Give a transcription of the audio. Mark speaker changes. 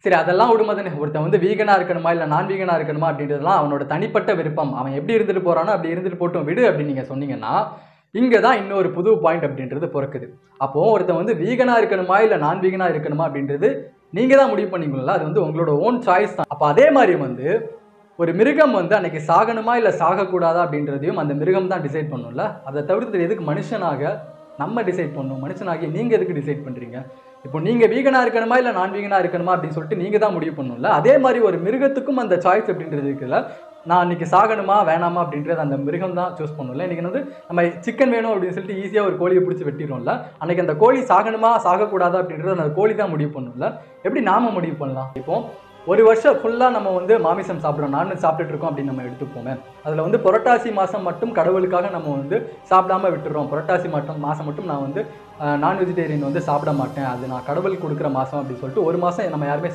Speaker 1: சரி அதெல்லாம் விடுமதானே. ஒருத்தன் வந்து வீகனா இருக்கணுமா, இல்ல நான் வீகனா இருக்கணுமா அப்படின்றதெல்லாம் அவனோட தனிப்பட்ட விருப்பம். அவன் எப்படி இருந்துட்டு போறானோ அப்படி இருந்துட்டு போட்டும் விடு அப்படின்னு நீங்க சொன்னீங்கன்னா, இங்க தான் இன்னொரு புது பாயிண்ட் அப்படின்றது பொறக்குது. அப்போ ஒருத்தன் வந்து வீகனா இருக்கணுமா, இல்ல நான் வீகனா இருக்கணுமா அப்படின்றது நீங்க தான் முடிவு பண்ணீங்கல்ல. அது வந்து உங்களோட ஓன் சாய்ஸ் தான். அப்ப அதே மாரி வந்து ஒரு மிருகம் வந்து அன்னைக்கு சாகணுமா, இல்ல சாகக்கூடாதா அப்படின்றதையும் அந்த மிருகம் தான் டிசைட் பண்ணும்ல. அத தவிர்த்து எதுக்கு மனுஷனாக நம்ம டிசைட் பண்ணணும்? மனுஷனாகிய நீங்க எதுக்கு டிசைட் பண்றீங்க? இப்போ நீங்க வீகனா இருக்கணுமா, இல்ல நான் வீகனா இருக்கணுமா அப்படின்னு சொல்லிட்டு நீங்க தான் முடிவு பண்ணணும்ல. அதே மாரி ஒரு மிருகத்துக்கும் அந்த சாய்ஸ் அப்படின்றது இருக்குல்ல. நான் இன்னைக்கு சாகணுமா, வேணாமா அப்படின்றது அந்த மிருகம் தான் சூஸ் பண்ணும்ல. இன்னைக்கு வந்து நம்ம சிக்கன் வேணும் அப்படின்னு சொல்லிட்டு ஈஸியா ஒரு கோழிய புடிச்சு வெட்டிருவோம்ல. அன்னைக்கு அந்த கோழி சாகணுமா, சாகக்கூடாதா அப்படின்றத அந்த கோழி தான் முடிவு பண்ணும்ல. எப்படி நாம முடிவு பண்ணலாம்? இப்போ ஒரு வருஷம் ஃபுல்லா நம்ம வந்து மாமிசம் சாப்பிடுறோம். நான்வெஜ் சாப்பிட்டுட்டு இருக்கோம் அப்படின்னு நம்ம எடுத்துப்போமே. அதுல வந்து புரட்டாசி மாசம் மட்டும் கடவுளுக்காக நம்ம வந்து சாப்பிடாம விட்டுறோம். புரட்டாசி மாசம் மட்டும் நான் வந்து நான் வெஜிடேரியன் வந்து சாப்பிட மாட்டேன். அது நான் கடவுளுக்கு குடுக்குற மாசம் அப்படின்னு சொல்லிட்டு ஒரு மாசம் நம்ம யாருமே